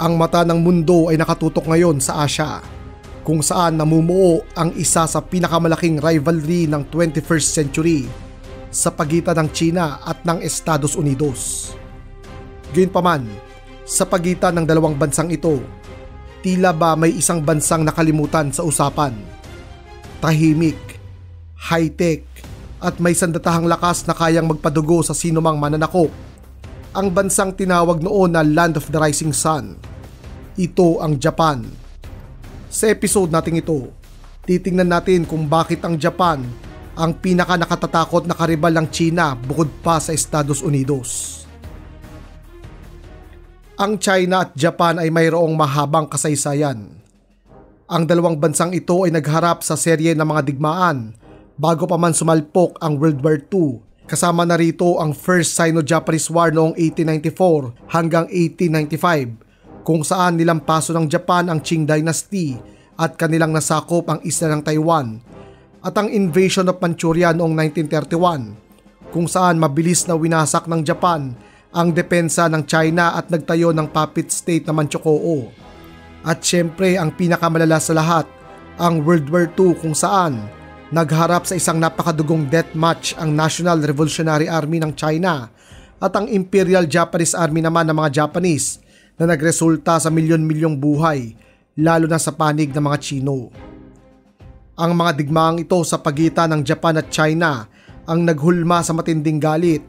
Ang mata ng mundo ay nakatutok ngayon sa Asia, kung saan namumuo ang isa sa pinakamalaking rivalry ng 21st century sa pagitan ng China at ng Estados Unidos. Gayunpaman, sa pagitan ng dalawang bansang ito, tila ba may isang bansang nakalimutan sa usapan. Tahimik, high-tech at may sandatahang lakas na kayang magpadugo sa sinumang mananakop. Ang bansang tinawag noon na Land of the Rising Sun. Ito ang Japan. Sa episode nating ito, titingnan natin kung bakit ang Japan ang pinaka-nakatatakot na karibal ng China bukod pa sa Estados Unidos. Ang China at Japan ay mayroong mahabang kasaysayan. Ang dalawang bansang ito ay nagharap sa serye ng mga digmaan bago pa man sumalpok ang World War II. Kasama na rito ang First Sino-Japanese War noong 1894 hanggang 1895, kung saan nilampaso ng Japan ang Qing Dynasty at kanilang nasakop ang isla ng Taiwan, at ang Invasion of Manchuria noong 1931, kung saan mabilis na winasak ng Japan ang depensa ng China at nagtayo ng puppet state na Manchukuo. At syempre ang pinakamalala sa lahat, ang World War II, kung saan nagharap sa isang napakadugong deathmatch ang National Revolutionary Army ng China at ang Imperial Japanese Army naman ng mga Japanese, na nagresulta sa milyon-milyong buhay, lalo na sa panig ng mga Chino. Ang mga digmaang ito sa pagitan ng Japan at China ang naghulma sa matinding galit,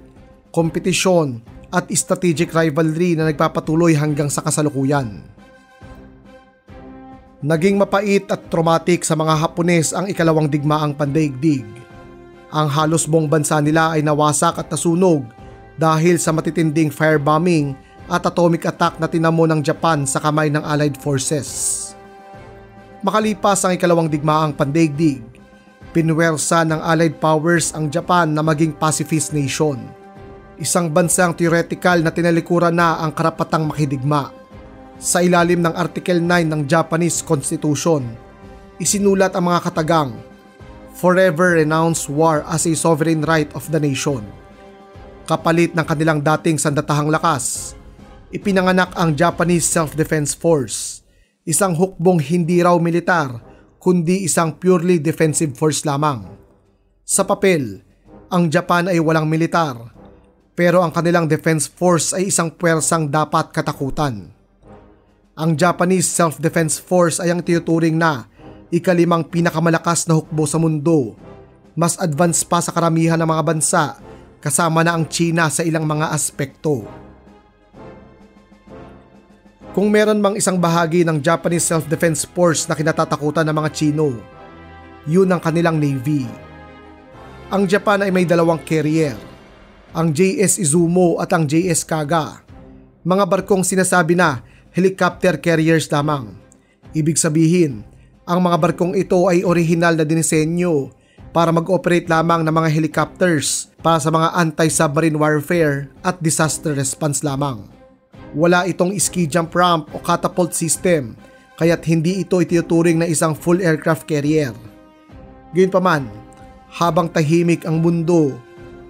kompetisyon at strategic rivalry na nagpapatuloy hanggang sa kasalukuyan. Naging mapait at traumatic sa mga Hapones ang ikalawang digmaang pandaigdig. Ang halos buong bansa nila ay nawasak at nasunog dahil sa matitinding firebombing at atomic attack na tinamo ng Japan sa kamay ng Allied Forces. Makalipas ang ikalawang digmaang pandaigdig, pinwersa ng Allied Powers ang Japan na maging pacifist nation. Isang bansang theoretical na tinalikuran na ang karapatang makidigma. Sa ilalim ng Article 9 ng Japanese Constitution, isinulat ang mga katagang, "Forever renounce war as a sovereign right of the nation." Kapalit ng kanilang dating sandatahang lakas, ipinanganak ang Japanese Self-Defense Force, isang hukbong hindi raw militar kundi isang purely defensive force lamang. Sa papel, ang Japan ay walang militar, pero ang kanilang defense force ay isang puwersang dapat katakutan. Ang Japanese Self-Defense Force ay ang tinuturing na ikalimang pinakamalakas na hukbo sa mundo, mas advanced pa sa karamihan ng mga bansa, kasama na ang China sa ilang mga aspekto. Kung meron mang isang bahagi ng Japanese Self-Defense Force na kinatatakutan ng mga Chino, yun ang kanilang Navy. Ang Japan ay may dalawang carrier, ang JS Izumo at ang JS Kaga, mga barkong sinasabi na helicopter carriers lamang. Ibig sabihin, ang mga barkong ito ay orihinal na dinisenyo para mag-operate lamang ng mga helicopters para sa mga anti-submarine warfare at disaster response lamang. Wala itong ski jump ramp o catapult system, kaya't hindi ito itinuturing na isang full aircraft carrier. Gayunpaman, habang tahimik ang mundo,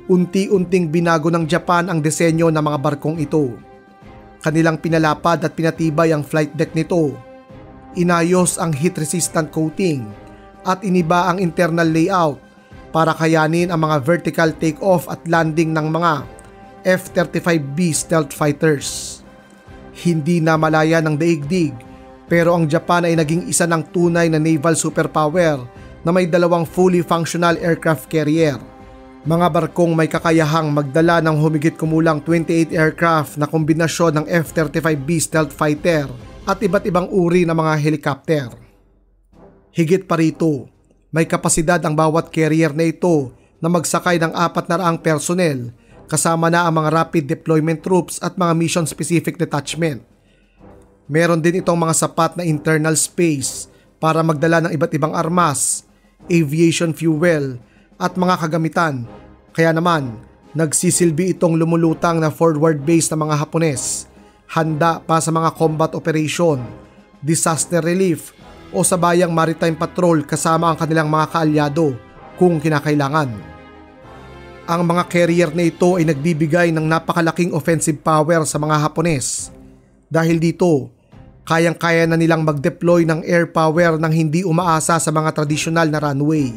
unti-unting binago ng Japan ang disenyo ng mga barkong ito. Kanilang pinalapad at pinatibay ang flight deck nito. Inayos ang heat-resistant coating at iniba ang internal layout para kayanin ang mga vertical take-off at landing ng mga F-35B stealth fighters. Hindi na malaya ng daigdig, pero ang Japan ay naging isa ng tunay na naval superpower na may dalawang fully functional aircraft carrier. Mga barkong may kakayahang magdala ng humigit kumulang 28 aircraft na kombinasyon ng F-35B stealth fighter at iba't ibang uri ng mga helicopter. Higit pa rito, may kapasidad ang bawat carrier na ito na magsakay ng 400 personnel, kasama na ang mga rapid deployment troops at mga mission-specific detachment. Meron din itong mga sapat na internal space para magdala ng iba't ibang armas, aviation fuel, at mga kagamitan, kaya naman nagsisilbi itong lumulutang na forward base ng mga Hapones, handa pa sa mga combat operation, disaster relief o sabayang maritime patrol kasama ang kanilang mga kaalyado kung kinakailangan. Ang mga carrier na ito ay nagbibigay ng napakalaking offensive power sa mga Hapones. Dahil dito, Kayang-kaya na nilang mag-deploy ng air power nang hindi umaasa sa mga tradisyonal na runway.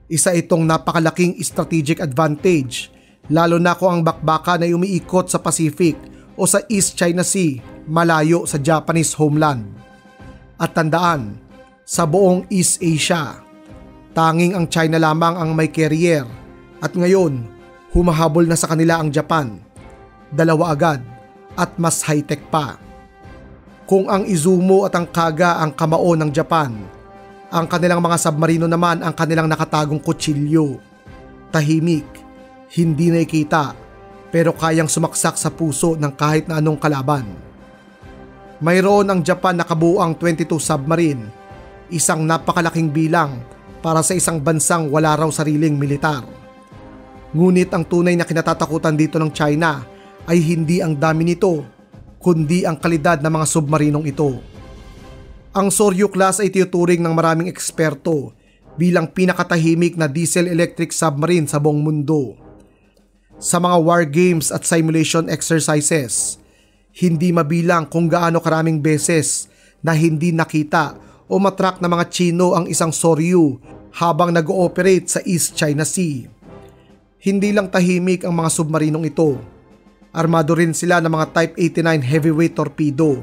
Isa itong napakalaking strategic advantage, lalo na kung ang bakbakan ay umiikot sa Pacific o sa East China Sea, malayo sa Japanese homeland. At tandaan, sa buong East Asia, tanging ang China lamang ang may carrier at ngayon, humahabol na sa kanila ang Japan. Dalawa agad at mas high-tech pa. Kung ang Izumo at ang Kaga ang kamao ng Japan, ang kanilang mga submarino naman ang kanilang nakatagong kutsilyo. Tahimik, hindi nakikita, pero kayang sumaksak sa puso ng kahit na anong kalaban. Mayroon ang Japan na kabuuang 22 submarine, isang napakalaking bilang para sa isang bansang wala raw sariling militar. Ngunit ang tunay na kinatatakutan dito ng China ay hindi ang dami nito, kundi ang kalidad ng mga submarinong ito. Ang Soryu class ay tinuturing ng maraming eksperto bilang pinakatahimik na diesel-electric submarine sa buong mundo. Sa mga war games at simulation exercises, hindi mabilang kung gaano karaming beses na hindi nakita o matrack ng mga Chino ang isang Soryu habang nag-ooperate sa East China Sea. Hindi lang tahimik ang mga submarinong ito. Armado rin sila ng mga Type 89 heavyweight torpedo,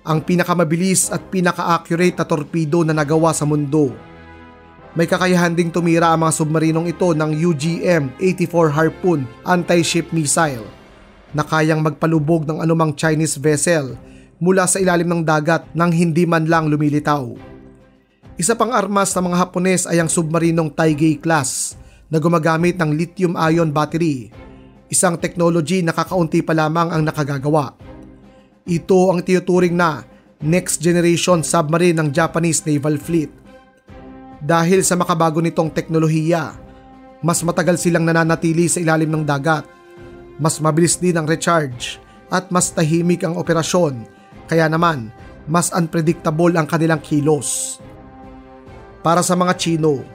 ang pinakamabilis at pinaka-accurate na torpedo na nagawa sa mundo. May kakayahan ding tumira ang mga submarinong ito ng UGM-84 Harpoon anti-ship missile na kayang magpalubog ng anumang Chinese vessel mula sa ilalim ng dagat nang hindi man lang lumilitaw. Isa pang armas ng mga Hapones ay ang submarinong Taigei class na gumagamit ng lithium-ion battery, isang technology na kakaunti pa lamang ang nakagagawa. Ito ang tinuturing na next generation submarine ng Japanese Naval Fleet. Dahil sa makabago nitong teknolohiya, mas matagal silang nananatili sa ilalim ng dagat, mas mabilis din ang recharge at mas tahimik ang operasyon, kaya naman mas unpredictable ang kanilang kilos. Para sa mga Chino,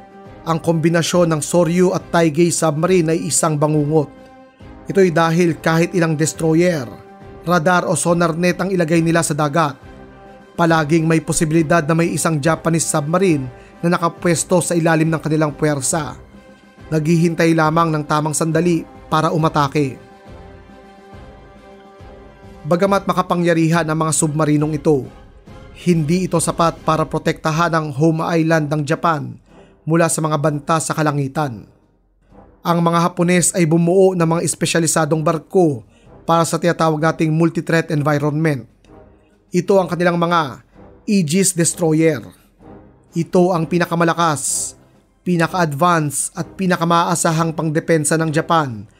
ang kombinasyon ng Soryu at Taigei submarine ay isang bangungot. Ito'y dahil kahit ilang destroyer, radar o sonar net ang ilagay nila sa dagat, palaging may posibilidad na may isang Japanese submarine na nakapwesto sa ilalim ng kanilang puwersa, naghihintay lamang ng tamang sandali para umatake. Bagamat makapangyarihan ang mga submarinong ito, hindi ito sapat para protektahan ang home island ng Japan mula sa mga banta sa kalangitan. Ang mga Hapones ay bumuo ng mga espesyalisadong barko para sa tinatawag nating multi-threat environment. Ito ang kanilang mga Aegis Destroyer. Ito ang pinakamalakas, pinaka-advance at pinakamaasahang pangdepensa ng Japan.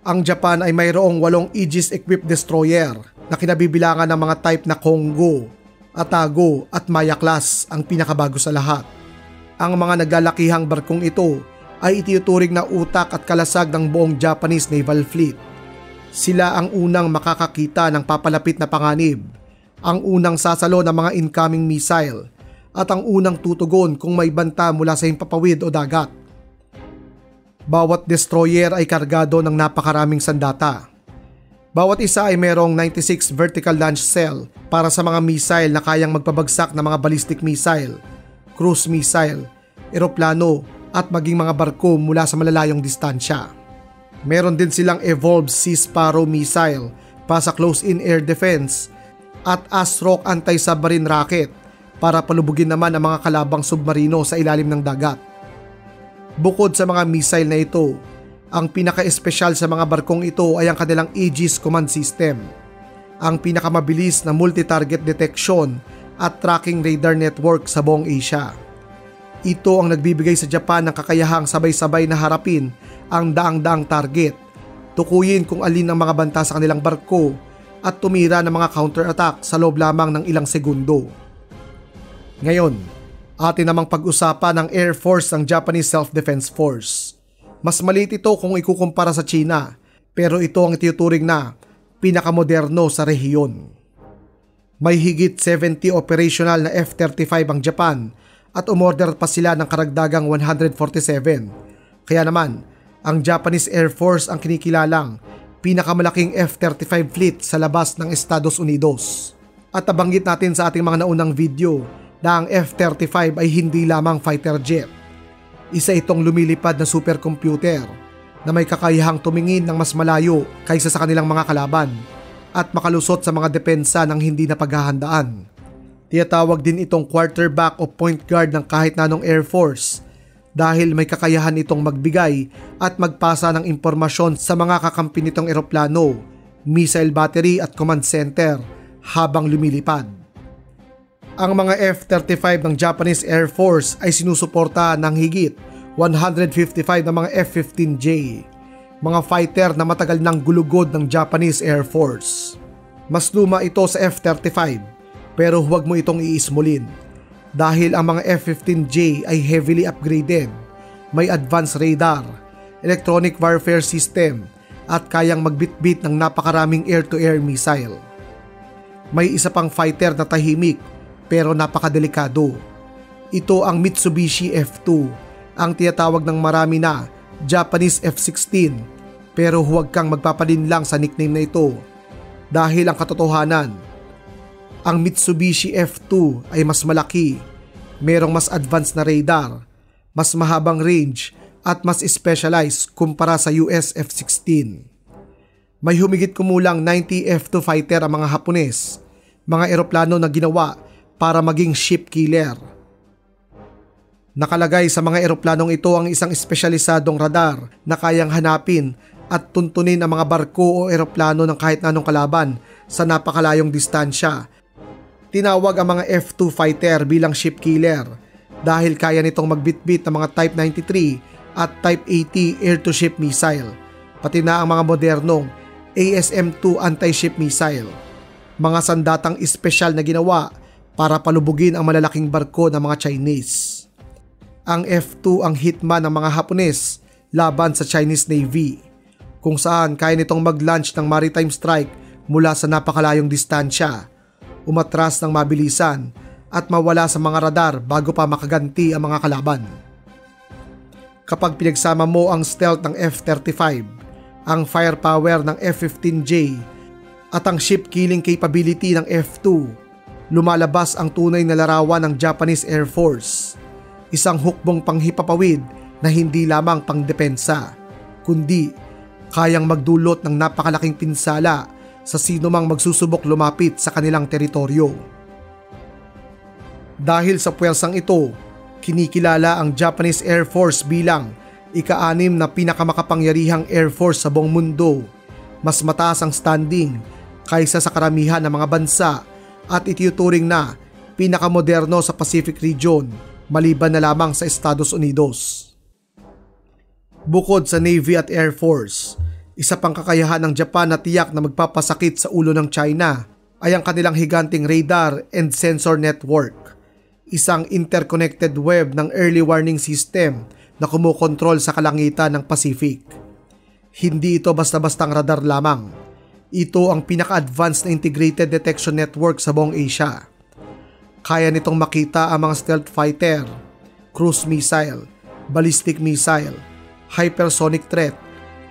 Ang Japan ay mayroong 8 Aegis-equipped destroyer na kinabibilangan ng mga type na Kongo, Atago at Maya class ang pinakabago sa lahat. Ang mga naglalakihang barkong ito ay itinuturing na utak at kalasag ng buong Japanese Naval Fleet. Sila ang unang makakakita ng papalapit na panganib, ang unang sasalo ng mga incoming missile, at ang unang tutugon kung may banta mula sa himpapawid o dagat. Bawat destroyer ay kargado ng napakaraming sandata. Bawat isa ay merong 96 vertical launch cell para sa mga missile na kayang magpabagsak ng mga ballistic missile, cruise missile, eroplano at maging mga barko mula sa malalayong distansya. Meron din silang evolved Sea Sparrow missile para sa close-in air defense at ASROC anti-submarine rocket para palubugin naman ang mga kalabang submarino sa ilalim ng dagat. Bukod sa mga missile na ito, ang pinaka-espesyal sa mga barkong ito ay ang kanilang Aegis Command System, ang pinakamabilis na multi-target detection at tracking radar network sa buong Asia. Ito ang nagbibigay sa Japan ng kakayahang sabay-sabay na harapin ang daang-daang target, tukuyin kung alin ang mga banta sa kanilang barko at tumira ng mga counter-attack sa loob lamang ng ilang segundo. Ngayon, atin namang pag-usapan ang Air Force ng Japanese Self-Defense Force. Mas maliit ito kung ikukumpara sa China, pero ito ang itinuturing na pinakamoderno sa rehiyon. May higit 70 operational na F-35 ang Japan at umorder pa sila ng karagdagang 147. Kaya naman, ang Japanese Air Force ang kinikilalang pinakamalaking F-35 fleet sa labas ng Estados Unidos. At nabanggit natin sa ating mga naunang video na ang F-35 ay hindi lamang fighter jet. Isa itong lumilipad na supercomputer na may kakayahang tumingin ng mas malayo kaysa sa kanilang mga kalaban at makalusot sa mga depensa ng hindi napaghahandaan. Tinatawag din itong quarterback o point guard ng kahit na anong Air Force dahil may kakayahan itong magbigay at magpasa ng impormasyon sa mga kakampi nitong eroplano, missile battery at command center habang lumilipad. Ang mga F-35 ng Japanese Air Force ay sinusuporta ng higit 155 na mga F-15J, mga fighter na matagal nang gulugod ng Japanese Air Force. Mas luma ito sa F-35 pero huwag mo itong iismulin dahil ang mga F-15J ay heavily upgraded, may advanced radar, electronic warfare system at kayang magbitbit ng napakaraming air-to-air missile. May isa pang fighter na tahimik pero napakadelikado. Ito ang Mitsubishi F2, ang tinatawag ng marami na Japanese F-16, pero huwag kang magpapalinlang sa nickname na ito dahil ang katotohanan, ang Mitsubishi F2 ay mas malaki, merong mas advanced na radar, mas mahabang range at mas specialized kumpara sa US F-16. May humigit kumulang 90 F-2 fighter ang mga Hapones, mga eroplano na ginawa para maging ship killer. Nakalagay sa mga eroplanong ito ang isang espesyalisadong radar na kayang hanapin at tuntunin ang mga barko o eroplano ng kahit na anong kalaban sa napakalayong distansya. Tinawag ang mga F-2 fighter bilang ship killer dahil kaya nitong magbitbit ng mga Type 93 at Type 80 air-to-ship missile, pati na ang mga modernong ASM-2 anti-ship missile, mga sandatang espesyal na ginawa para palubugin ang malalaking barko ng mga Chinese. Ang F-2 ang hitman ng mga Hapones laban sa Chinese Navy, kung saan kaya nitong mag-launch ng maritime strike mula sa napakalayong distansya, umatras ng mabilisan at mawala sa mga radar bago pa makaganti ang mga kalaban. Kapag pinagsama mo ang stealth ng F-35, ang firepower ng F-15J at ang ship-killing capability ng F-2, lumalabas ang tunay na larawan ng Japanese Air Force. Isang hukbong panghipapawid na hindi lamang pangdepensa, kundi kayang magdulot ng napakalaking pinsala sa sino mang magsusubok lumapit sa kanilang teritoryo. Dahil sa puwersang ito, kinikilala ang Japanese Air Force bilang ika-6 na pinakamakapangyarihang Air Force sa buong mundo. Mas mataas ang standing kaysa sa karamihan ng mga bansa at itinuturing na pinakamoderno sa Pacific region maliban na lamang sa Estados Unidos. Bukod sa Navy at Air Force, isa pang kakayahan ng Japan na tiyak na magpapasakit sa ulo ng China ay ang kanilang higanting radar and sensor network, isang interconnected web ng early warning system na kumukontrol sa kalangitan ng Pacific. Hindi ito basta-bastang radar lamang. Ito ang pinaka-advanced na integrated detection network sa buong Asia. Kaya nitong makita ang mga stealth fighter, cruise missile, ballistic missile, hypersonic threat,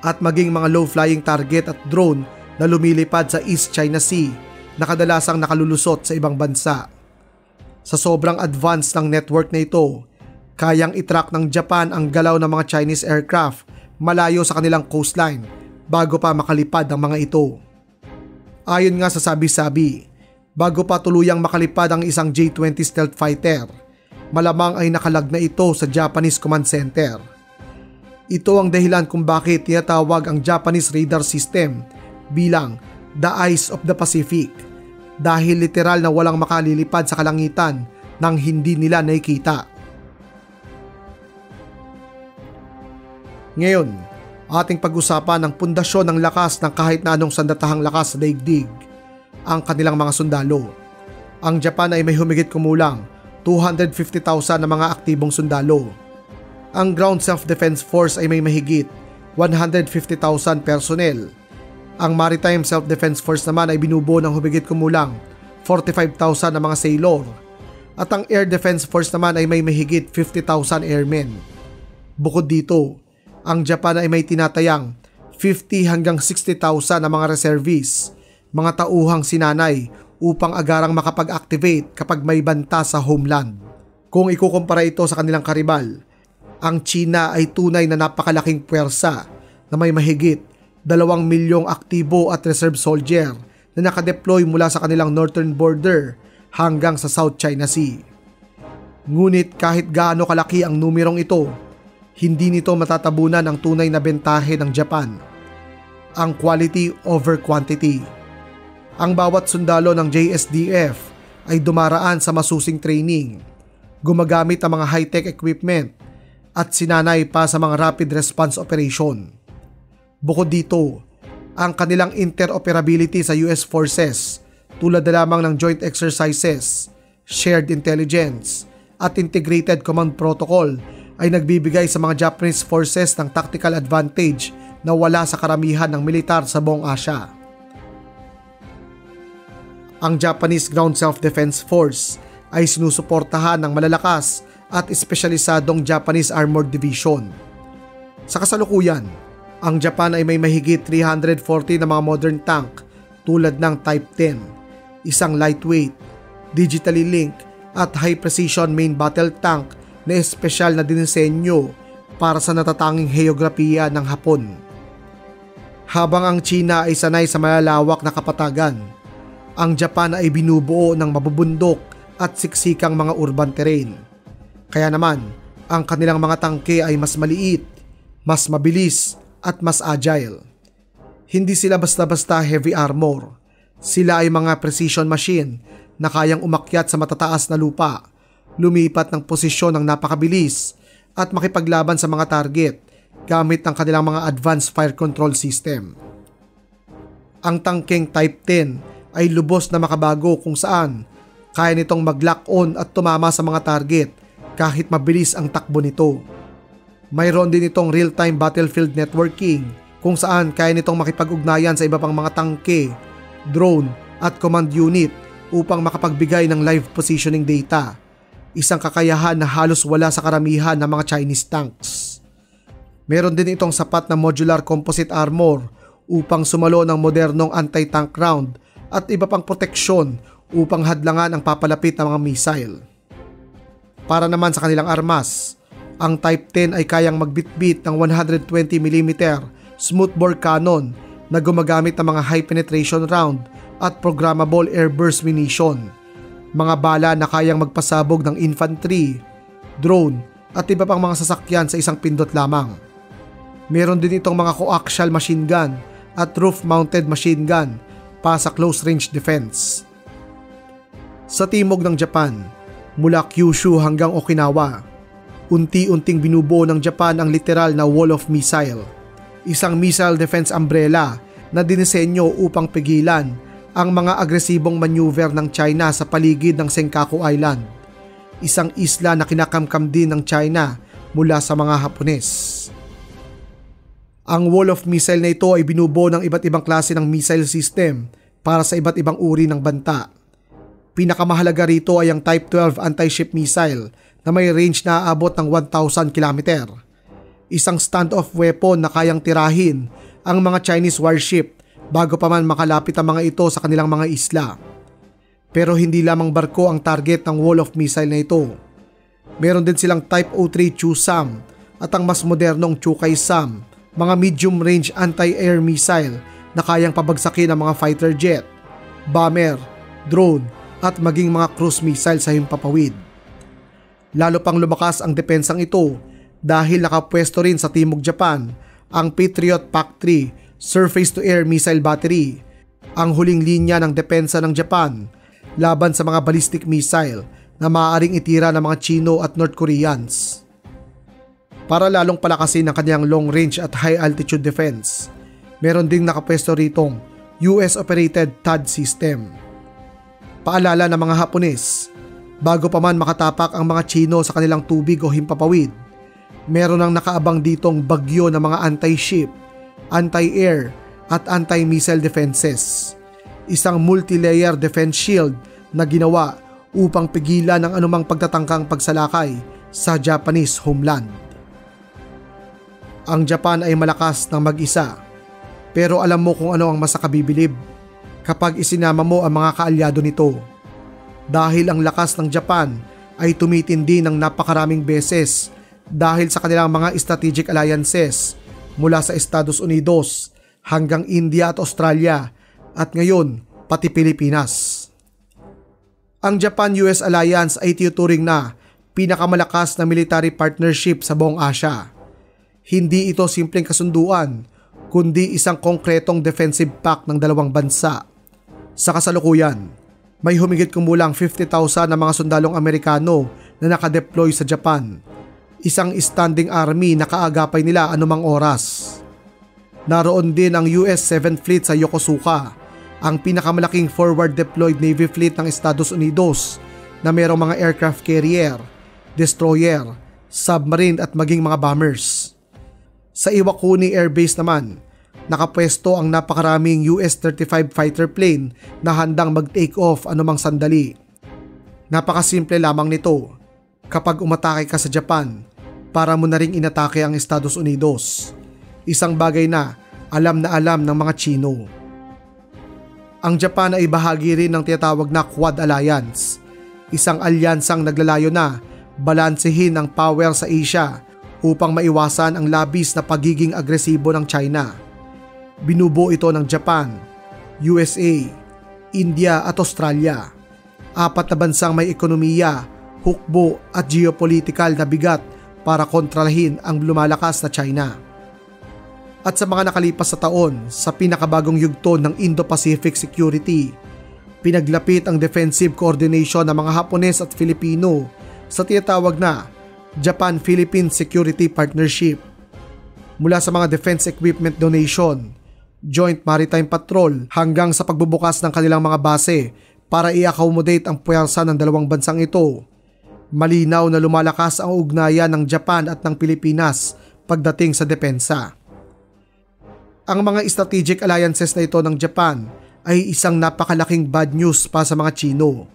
at maging mga low-flying target at drone na lumilipad sa East China Sea na kadalasang nakalulusot sa ibang bansa. Sa sobrang advanced ng network na ito, kayang itrack ng Japan ang galaw ng mga Chinese aircraft malayo sa kanilang coastline bago pa makalipad ang mga ito. Ayon nga sa sabi-sabi, bago pa tuluyang makalipad ang isang J-20 stealth fighter, malamang ay nakalag na ito sa Japanese command center. Ito ang dahilan kung bakit tinatawag ang Japanese radar system bilang the Eyes of the Pacific, dahil literal na walang makalilipad sa kalangitan nang hindi nila nakikita. Ngayon, ating pag-usapan ang pundasyon ng lakas ng kahit na anong sandatahang lakas sa daigdig, ang kanilang mga sundalo. Ang Japan ay may humigit kumulang 250,000 na mga aktibong sundalo. Ang Ground Self-Defense Force ay may mahigit 150,000 personnel. Ang Maritime Self-Defense Force naman ay binubuo ng humigit kumulang 45,000 na mga sailor. At ang Air Defense Force naman ay may mahigit 50,000 airmen. Bukod dito, ang Japan ay may tinatayang 50 hanggang 60,000 na mga reservists, mga tauhang sinanay upang agarang makapag-activate kapag may banta sa homeland. Kung ikukumpara ito sa kanilang karibal, ang China ay tunay na napakalaking puwersa na may mahigit 2 milyong aktibo at reserve soldier na nakadeploy mula sa kanilang northern border hanggang sa South China Sea. Ngunit kahit gaano kalaki ang numerong ito, hindi nito matatabunan ang tunay na bentahe ng Japan, ang quality over quantity. Ang bawat sundalo ng JSDF ay dumaraan sa masusing training, gumagamit ng mga high-tech equipment at sinanay pa sa mga rapid response operation. Bukod dito, ang kanilang interoperability sa US forces tulad na lamang ng joint exercises, shared intelligence at integrated command protocol ay nagbibigay sa mga Japanese forces ng tactical advantage na wala sa karamihan ng militar sa buong Asya. Ang Japanese Ground Self-Defense Force ay sinusuportahan ng malalakas at espesyalisadong Japanese Armored Division. Sa kasalukuyan, ang Japan ay may mahigit 340 na mga modern tank tulad ng Type 10, isang lightweight, digitally linked at high-precision main battle tank na espesyal na dinisenyo para sa natatanging heograpiya ng Hapon. Habang ang China ay sanay sa malalawak na kapatagan, ang Japan ay binubuo ng mabubundok at siksikang mga urban terrain. Kaya naman, ang kanilang mga tangke ay mas maliit, mas mabilis at mas agile. Hindi sila basta-basta heavy armor. Sila ay mga precision machine na kayang umakyat sa matataas na lupa, lumipat ng posisyon ng napakabilis at makipaglaban sa mga target gamit ang kanilang mga advanced fire control system. Ang tangkeng Type 10 ay lubos na makabago kung saan kaya nitong mag-lock on at tumama sa mga target kahit mabilis ang takbo nito. Mayroon din itong real-time battlefield networking kung saan kaya nitong makipag-ugnayan sa iba pang mga tangke, drone at command unit upang makapagbigay ng live positioning data, isang kakayahan na halos wala sa karamihan ng mga Chinese tanks. Meron din itong sapat na modular composite armor upang sumalo ng modernong anti-tank round at iba pang proteksyon upang hadlangan ang papalapit na mga missile. Para naman sa kanilang armas, ang Type 10 ay kayang magbitbit ng 120mm smoothbore cannon na gumagamit ng mga high penetration round at programmable airburst munition, mga bala na kayang magpasabog ng infantry, drone at iba pang mga sasakyan sa isang pindot lamang. Meron din itong mga coaxial machine gun at roof-mounted machine gun para sa close-range defense. Sa timog ng Japan, mula Kyushu hanggang Okinawa, unti-unting binubuo ng Japan ang literal na Wall of Missile, isang missile defense umbrella na dinisenyo upang pigilan ang mga agresibong maneuver ng China sa paligid ng Senkaku Island, isang isla na kinakamkam din ng China mula sa mga Hapones. Ang Wall of Missile na ito ay binubuo ng iba't ibang klase ng missile system para sa iba't ibang uri ng banta. Pinakamahalaga rito ay ang Type 12 anti-ship missile na may range na aabot ng 1,000 km. Isang standoff weapon na kayang tirahin ang mga Chinese warship bago pa man makalapit ang mga ito sa kanilang mga isla. Pero hindi lamang barko ang target ng Wall of Missile na ito. Meron din silang Type 03 Chu-Sam at ang mas modernong Chukai-Sam, mga medium-range anti-air missile na kayang pabagsakin ang mga fighter jet, bomber, drone at maging mga cruise missile sa himpapawid. Lalo pang lumakas ang depensang ito dahil nakapwesto rin sa Timog Japan ang Patriot PAC-3 surface-to-air missile battery, ang huling linya ng depensa ng Japan laban sa mga ballistic missile na maaaring itira ng mga Chino at North Koreans. Para lalong palakasin ang kanyang long-range at high-altitude defense, meron ding nakapwesto ritong US-operated THAAD system. Paalala ng mga Hapones, bago pa man makatapak ang mga Chino sa kanilang tubig o himpapawid, meron ang nakaabang ditong bagyo ng mga anti-ship, anti-air at anti-missile defenses. Isang multi-layer defense shield na ginawa upang pigilan ang anumang pagtatangkang pagsalakay sa Japanese homeland. Ang Japan ay malakas ng mag-isa, pero alam mo kung ano ang mas nakabibilib. kapag isinama mo ang mga kaalyado nito. Dahil ang lakas ng Japan ay tumitindi ng napakaraming beses dahil sa kanilang mga strategic alliances mula sa Estados Unidos hanggang India at Australia at ngayon pati Pilipinas. Ang Japan-US Alliance ay tinuturing na pinakamalakas na military partnership sa buong Asya. Hindi ito simpleng kasunduan, kundi isang konkretong defensive pact ng dalawang bansa. Sa kasalukuyan, may humigit kumulang 50,000 na mga sundalong Amerikano na nakadeploy sa Japan, isang standing army na kaagapay nila anumang oras. Naroon din ang US 7th Fleet sa Yokosuka, ang pinakamalaking forward deployed Navy fleet ng Estados Unidos na mayroong mga aircraft carrier, destroyer, submarine at maging mga bombers. Sa Iwakuni Air Base naman, nakapwesto ang napakaraming US-35 fighter plane na handang mag-take off anumang sandali. Napakasimple lamang nito. Kapag umatake ka sa Japan, para mo na ring inatake ang Estados Unidos. Isang bagay na alam ng mga Chino. Ang Japan ay bahagi rin ng tinatawag na Quad Alliance, isang alyansang naglalayo na balansehin ang power sa Asia upang maiwasan ang labis na pagiging agresibo ng China. Binubuo ito ng Japan, USA, India at Australia. 4 na bansang may ekonomiya, hukbo at geopolitikal na bigat para kontrahin ang lumalakas na China. At sa mga nakalipas na taon, sa pinakabagong yugto ng Indo-Pacific Security, pinaglapit ang defensive coordination ng mga Hapones at Filipino sa tinatawag na Japan-Philippine Security Partnership. Mula sa mga defense equipment donation, joint maritime patrol hanggang sa pagbubukas ng kanilang mga base para i-accommodate ang puwersa ng dalawang bansang ito. Malinaw na lumalakas ang ugnayan ng Japan at ng Pilipinas pagdating sa depensa. Ang mga strategic alliances na ito ng Japan ay isang napakalaking bad news para sa mga Chino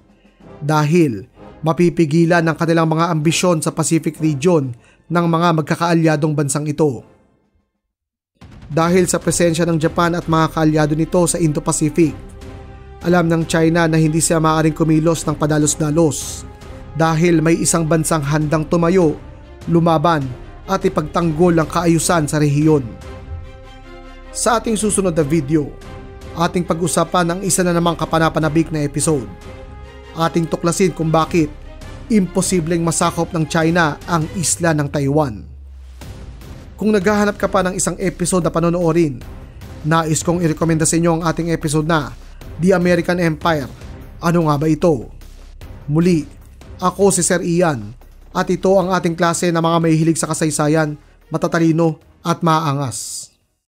dahil mapipigilan ng kanilang mga ambisyon sa Pacific region ng mga magkakaalyadong bansang ito. Dahil sa presensya ng Japan at mga kaalyado nito sa Indo-Pacific, alam ng China na hindi siya maaaring kumilos ng padalos-dalos dahil may isang bansang handang tumayo, lumaban at ipagtanggol ang kaayusan sa rehiyon. Sa ating susunod na video, ating pag-usapan ang isa na namang kapanapanabik na episode. Ating tuklasin kung bakit imposibleng masakop ng China ang isla ng Taiwan. Kung naghahanap ka pa ng isang episode na panonoorin, nais kong i-recommenda sa inyo ang ating episode na The American Empire. Ano nga ba ito? Muli, ako si Sir Ian at ito ang ating klase ng mga mahihilig sa kasaysayan, matatalino at maaangas.